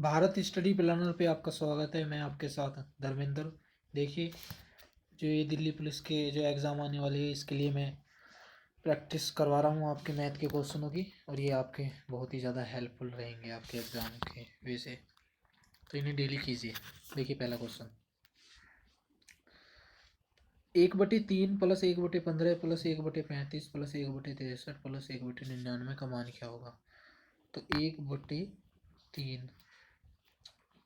Bharat study planner पे आपका स्वागत है। मैं आपके साथ धर्मेंद्र। देखिए, जो ये दिल्ली पुलिस के जो एग्ज़ाम आने वाले हैं इसके लिए मैं प्रैक्टिस करवा रहा हूँ आपके मैथ के क्वेश्चनों की, और ये आपके बहुत ही ज़्यादा हेल्पफुल रहेंगे आपके एग्ज़ाम के वे से। तो इन्हें डेली कीजिए। देखिए, पहला question, 1/3 plus 1/15 plus 1/35 plus 1/63 plus 1/99 का मान क्या होगा? तो 1/3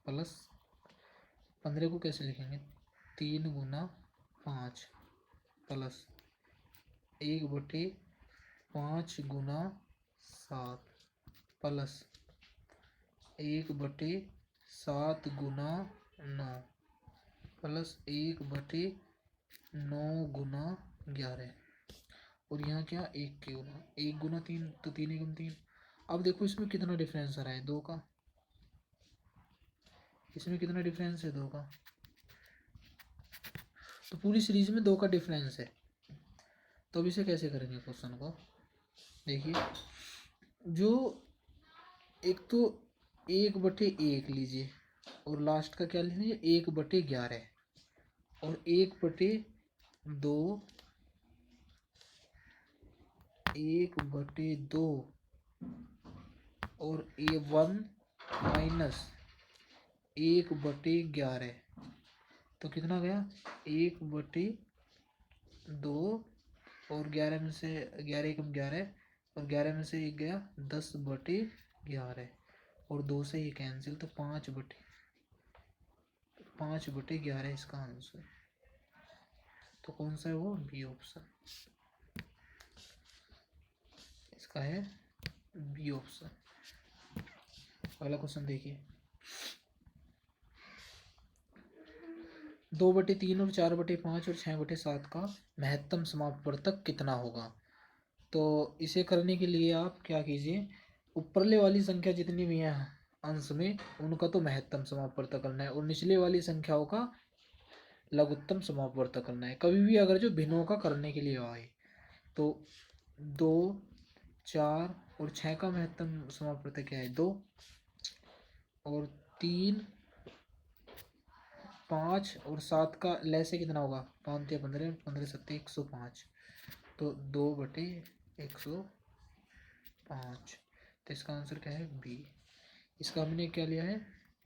प्लस 15 को कैसे लिखेंगे? 3 × 5 प्लस 1/5 × 7 प्लस 1/7 × 9 प्लस 1/9 × 11। और यहाँ क्या, 1 के गुना 1 × 3 तो 3 एकम 3। अब देखो इसमें कितना डिफरेंस आ रहा है, 2 का। इसमें कितना डिफरेंस है, 2 का। तो पूरी सीरीज में 2 का डिफरेंस है। तो अब इसे कैसे करेंगे क्वेश्चन को? देखिए, जो एक तो 1/1 लीजिए, और लास्ट का क्या लीजिए, 1/11, और 1/2, 1/2, और A1 माइनस 1/11। तो कितना गया, 1/2, और 11 में से 11 एकम 11, और 11 में से 1 गया, 10/11, और 2 से ये कैंसिल, तो 5/11 इसका आंसर। तो कौन सा है वो? B option. इसका है बी ऑप्शन। अगला क्वेश्चन देखिए, 2/3 और 4/5 और 6/7 का महत्तम समापवर्तक कितना होगा? तो इसे करने के लिए आप क्या कीजिए, ऊपरले वाली संख्या जितनी भी है अंश में, उनका तो महत्तम समापवर्तक करना है, और निचले वाली संख्याओं का लघुत्तम समापवर्तक करना है। कभी भी अगर जो भिन्नों का करने के लिए आए, तो 2, 4 और 6 का महत्तम समापवर्तक क्या है? 2। और 3, 5 और 7 का लैसे कितना होगा? 5 या 15, 15 7 105। तो 2/105। तो इसका आंसर क्या है? बी। इसका हमने क्या लिया है?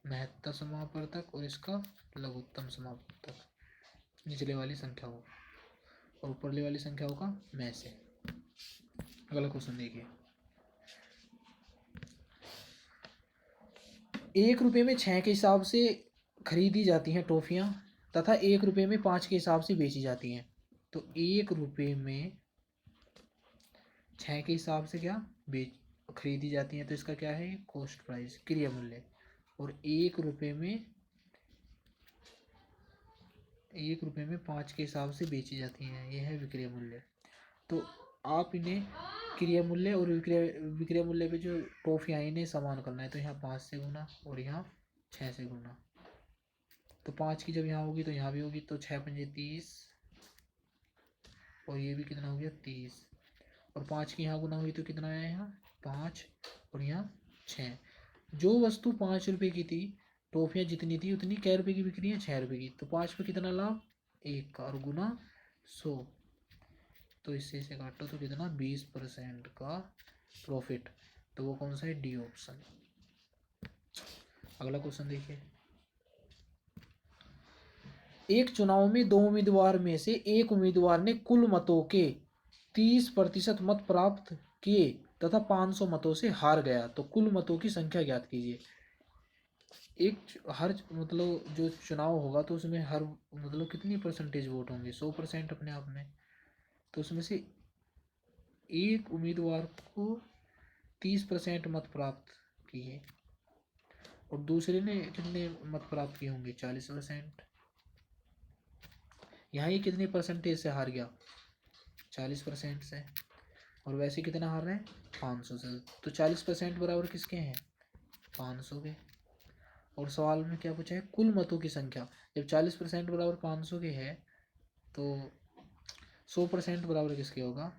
महत्तम समापवर्तक, और इसका लघुत्तम समापवर्तक, निचले वाली संख्याओं और ऊपरले वाली संख्याओं का में से। अगला क्वेश्चन देखिए, 1 रुपये में 6 के हिसाब से खरीदी जाती हैं टॉफियाँ, तथा 1 रुपये में 5 के हिसाब से बेची जाती हैं। तो 1 रुपये में 6 के हिसाब से क्या बेच खरीदी जाती हैं, तो इसका क्या है? कॉस्ट प्राइस, क्रिया मूल्य। और 1 रुपये में 5 के हिसाब से बेची जाती हैं, यह है विक्रय मूल्य। तो आप इन्हें क्रिया मूल्य और विक्रय मूल्य पे जो टॉफियाँ इन्हें समान करना है, तो यहाँ 5 से गुना और यहाँ 6 से गुना। तो 5 की जब यहाँ होगी तो यहाँ भी होगी, तो 6×5 = 30, और ये भी कितना हो गया? 30। और 5 की यहाँ गुना हुई तो कितना आया? यहाँ 5, और यहाँ 6। जो वस्तु 5 रुपये की थी, टॉफियाँ जितनी थी उतनी कै रुपये की बिक रही है? 6 रुपये की। तो 5 पे कितना लाभ? 1 का, और गुना 100। तो इससे इसे काटो तो कितना? 20% का प्रॉफिट। तो वो कौन सा है? D option. अगला क्वेश्चन देखिए, एक चुनाव में 2 उम्मीदवार में से एक उम्मीदवार ने कुल मतों के 30% मत प्राप्त किए तथा 500 मतों से हार गया, तो कुल मतों की संख्या ज्ञात कीजिए। हर मतलब जो चुनाव होगा तो उसमें हर मतलब कितनी परसेंटेज वोट होंगे? 100% अपने आप में। तो उसमें से एक उम्मीदवार को 30% मत प्राप्त किए, और दूसरे ने कितने मत प्राप्त किए होंगे? 40%। यहाँ ये कितने परसेंटेज से हार गया? 40% से। और वैसे कितना हार रहे हैं? 500 से। तो 40% बराबर किसके हैं? 500 के। और सवाल में क्या पूछा है? कुल मतों की संख्या। जब 40% बराबर 500 के है, तो 100% बराबर किसके होगा?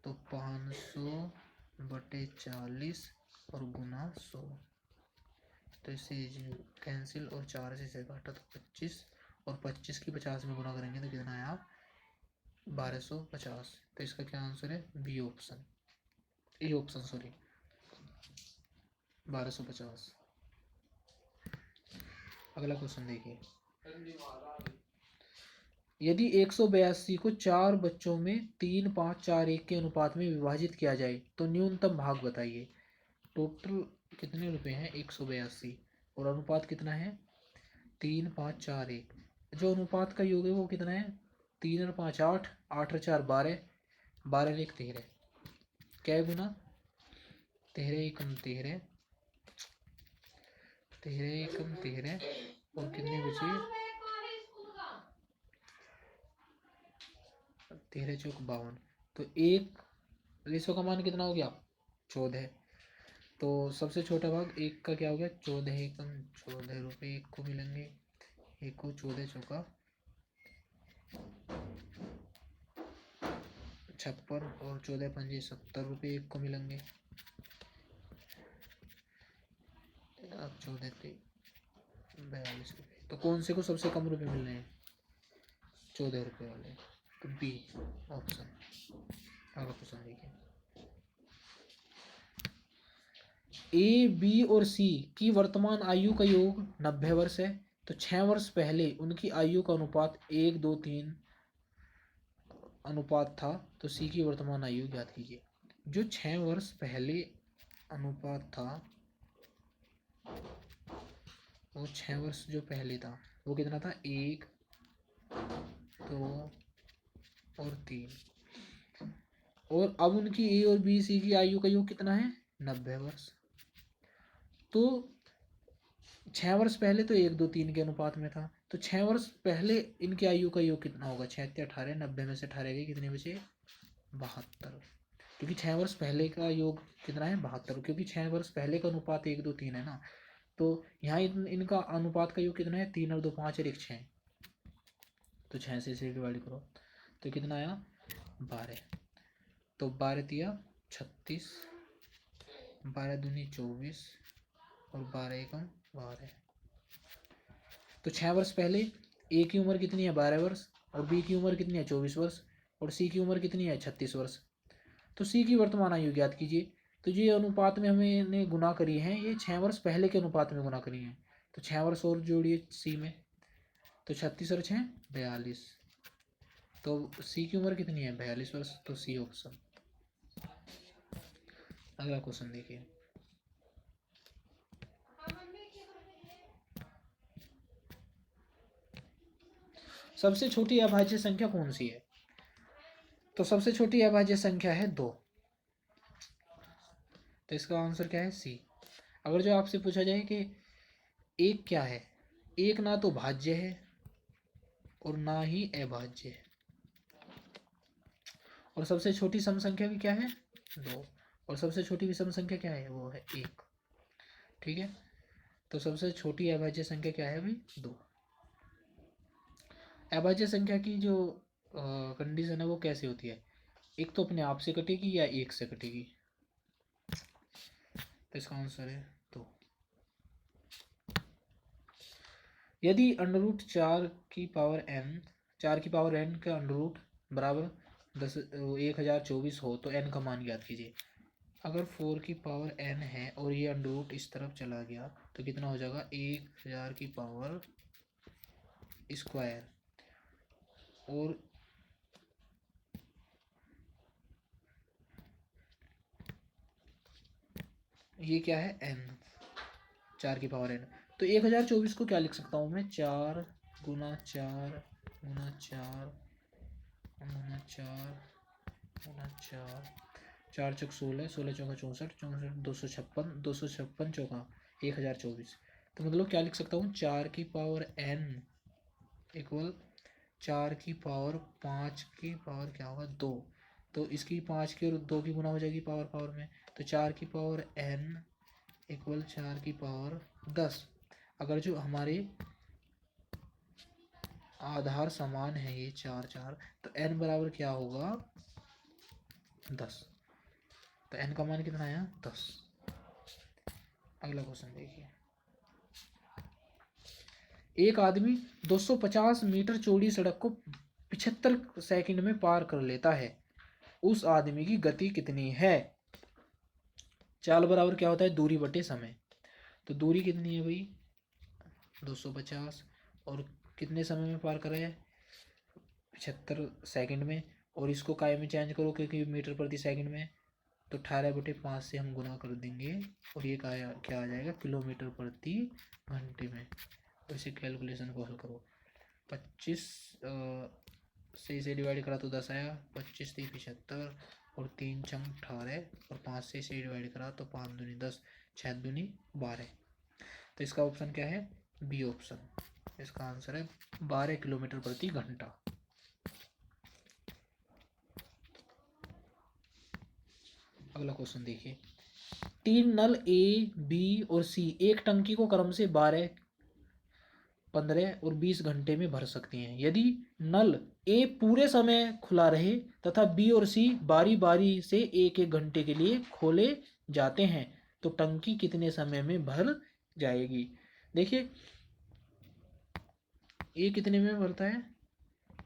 तो 500/40 और गुना 100। तो इससे कैंसिल और 4 से इसे काटा तो 25, और 25 की 50 में गुना करेंगे तो कितना आया 1250। तो इसका क्या आंसर है B option, A option sorry 1250। अगला क्वेश्चन देखिए, यदि 182 को 4 बच्चों में 3, 5, 4, 1 के अनुपात में विभाजित किया जाए तो न्यूनतम भाग बताइए। टोटल कितने रुपए हैं 182, और अनुपात कितना है 3, 5, 4, 1। जो अनुपात का योग है वो कितना है 3 और 5 8, 8 और 4 12, 12 और 1 13। क्या है गुना 13 एकम 13, 13 एकम 13, और कितने बचे 13 चौक 52। तो एक रेशो का मान कितना हो गया 14। तो सबसे छोटा भाग एक का क्या हो गया 14 एकम 14 रुपये एक को मिलेंगे। एक को 14 चौका 56, और 14 पंजे 70 रुपये एक को मिलेंगे। अब 14 42 रुपये। तो कौन से को सबसे कम रुपए मिल रहे हैं 14 रुपये वाले, तो बी ऑप्शन। अगला क्वेश्चन देखिए, ए बी और सी की वर्तमान आयु का योग 90 वर्ष है, तो 6 वर्ष पहले उनकी आयु का अनुपात 1, 2, 3 अनुपात था, तो सी की वर्तमान आयु ज्ञात कीजिए। जो 6 वर्ष पहले अनुपात था, वो 6 वर्ष जो पहले था वो कितना था 1, 2 और 3, और अब उनकी ए और बी सी की आयु का योग कितना है 90 वर्ष। तो 6 वर्ष पहले तो 1, 2, 3 के अनुपात में था, तो 6 वर्ष पहले इनकी आयु का योग कितना होगा 6 × 18, 90 में से 18 गए कितने बचे 72। क्योंकि 6 वर्ष पहले का योग कितना है 72, क्योंकि 6 वर्ष पहले का अनुपात 1, 2, 3 है ना। तो यहाँ इनका अनुपात का योग कितना है 3 और 2 5 और 1 6, तो 6 से इसे डिवाइड करो तो कितना आया 12। तो 12 तिया 36, 12 दूनी 24, और 12 एकम 12। तो 6 वर्ष पहले ए की उम्र कितनी है 12 वर्ष, और बी की उम्र कितनी है 24 वर्ष, और सी की उम्र कितनी है 36 वर्ष। तो सी की वर्तमान आयु ज्ञात कीजिए। तो जो ये अनुपात में हमने गुना करी है ये 6 वर्ष पहले के अनुपात में गुना करी है, तो 6 वर्ष और जोड़िए सी में, तो 36 और 6 42। तो सी की उम्र कितनी है 42 वर्ष, तो सी ऑप्शन। अगला क्वेश्चन देखिए, सबसे छोटी अभाज्य संख्या कौन सी है। तो सबसे छोटी अभाज्य संख्या है 2, तो इसका आंसर क्या है सी। अगर जो आपसे पूछा जाए कि एक क्या है, एक ना तो भाज्य है और ना ही अभाज्य है, और सबसे छोटी सम संख्या भी क्या है 2, और सबसे छोटी विषम संख्या क्या है वो है 1। ठीक है, तो सबसे छोटी अभाज्य संख्या क्या है भाई 2। अभाज्य संख्या की जो कंडीशन है वो कैसे होती है, एक तो अपने आप से कटेगी या एक से कटेगी, तो इसका आंसर है 2। यदि अंडर रूट 4 की पावर n, 4 की पावर n का अंडर रूट बराबर 1024 हो तो n का मान ज्ञात कीजिए। अगर 4 की पावर n है और ये अंडर रूट इस तरफ चला गया तो कितना हो जाएगा 1000 की पावर स्क्वायर, और ये क्या है n, 4 की पावर n। तो 1024 को क्या लिख सकता हूँ मैं 4 गुना 4 गुना 4 गुना 4 गुना 4, 4 चौक 16, 16 चौका 64, 64 256, 256 चौका 1024। तो मतलब क्या लिख सकता हूँ 4 की पावर n इक्वल 4 की पावर 5 की पावर क्या होगा 2, तो इसकी 5 की और 2 की गुना हो जाएगी पावर पावर में, तो 4 की पावर n इक्वल 4 की पावर 10। अगर जो हमारे आधार समान है ये 4 4, तो n बराबर क्या होगा 10, तो n का मान कितना आया 10। अगला क्वेश्चन देखिए, एक आदमी 250 मीटर चौड़ी सड़क को 75 सेकंड में पार कर लेता है, उस आदमी की गति कितनी है? चाल बराबर क्या होता है? दूरी बटे समय। तो दूरी कितनी है भाई? 250, और कितने समय में पार कर रहा है? 75 सेकंड में। और इसको काय में चेंज करो क्योंकि मीटर प्रति सेकंड में, तो 18/5 से हम गुना कर देंगे और ये क्या आ जाएगा? किलोमीटर प्रति घंटे में। तो इसे कैलकुलेशन को हल करो। 25 से इसे डिवाइड करा तो 10 आया, 25 3 75 और 3 छंग 18 और 5 से इसे डिवाइड करा तो 5 दूनी 10, 6 दूनी 12। तो इसका ऑप्शन क्या है? B option. इसका आंसर है 12 किलोमीटर प्रति घंटा। अगला क्वेश्चन देखिए, 3 नल ए, बी और सी एक टंकी को क्रम से 12, 15 और 20 घंटे में भर सकती हैं। यदि नल ए पूरे समय खुला रहे तथा बी और सी बारी बारी से एक एक घंटे के लिए खोले जाते हैं तो टंकी कितने समय में भर जाएगी? देखिए, ए कितने में भरता है?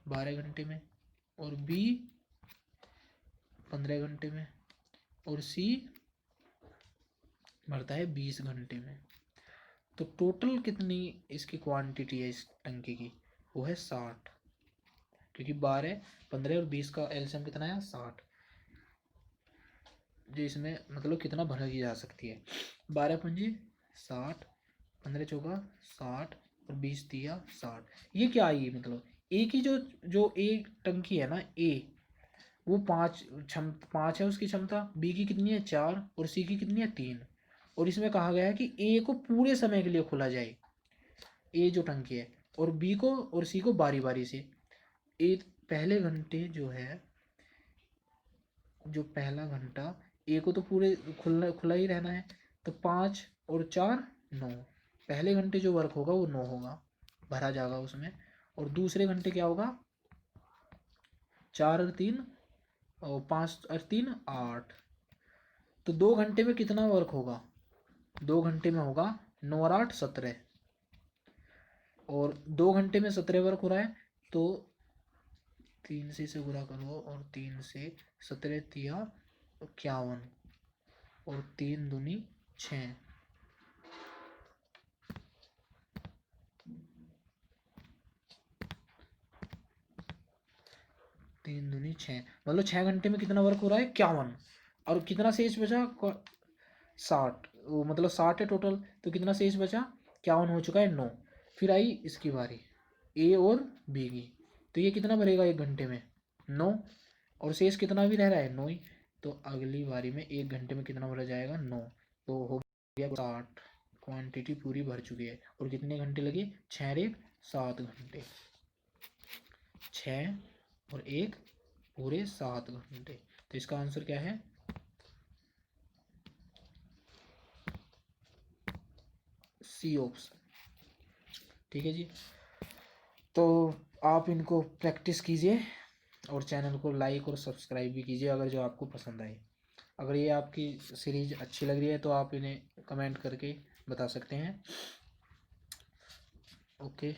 12 घंटे में, और बी 15 घंटे में, और सी भरता है 20 घंटे में। तो टोटल कितनी इसकी क्वांटिटी है इस टंकी की? वो है 60, क्योंकि 12, 15 और 20 का एलसीएम कितना है? 60, जो इसमें मतलब कितना भरी जा सकती है। 12 पंजे 60, 15 चौका 60 और 20 तिया 60। ये क्या आई? मतलब ए की जो जो एक टंकी है ना ए, वो 5 है उसकी क्षमता, बी की कितनी है? 4 और सी की कितनी है? 3। और इसमें कहा गया है कि ए को पूरे समय के लिए खोला जाए, ए जो टंकी है, और बी को और सी को बारी बारी से। ए पहले घंटे जो है, जो पहला घंटा ए को तो पूरे खुला खुला ही रहना है, तो 5 और 4 9। पहले घंटे जो वर्क होगा वो 9 होगा, भरा जाएगा उसमें। और दूसरे घंटे क्या होगा? 4 और 3 और 5 और 3 8। तो 2 घंटे में कितना वर्क होगा? 2 घंटे में होगा 9 और 8 17, और 2 घंटे में 17 वर्क हो रहा है, तो 3 से इसे गुणा करो, और 3 से 17 तिया 51, और 3 दूनी 6। 3 दूनी 6, मतलब 6 घंटे में कितना वर्क हो रहा है? 51। और कितना शेष बचा? 60। वो मतलब 60 है टोटल, तो कितना शेष बचा? 51 हो चुका है 9। फिर आई इसकी बारी, ए और बी की। तो ये कितना भरेगा एक घंटे में? 9, और शेष कितना भी रह रहा है? 9 ही। तो अगली बारी में एक घंटे में कितना भरा जाएगा? 9। तो हो गया 60, क्वांटिटी पूरी भर चुकी है। और कितने घंटे लगे? 6 और 1 7 घंटे। 6 और 1 पूरे 7 घंटे। तो इसका आंसर क्या है? C option. ठीक है जी। तो आप इनको प्रैक्टिस कीजिए और चैनल को लाइक और सब्सक्राइब भी कीजिए अगर जो आपको पसंद आए। अगर ये आपकी सीरीज अच्छी लग रही है तो आप इन्हें कमेंट करके बता सकते हैं। ओके।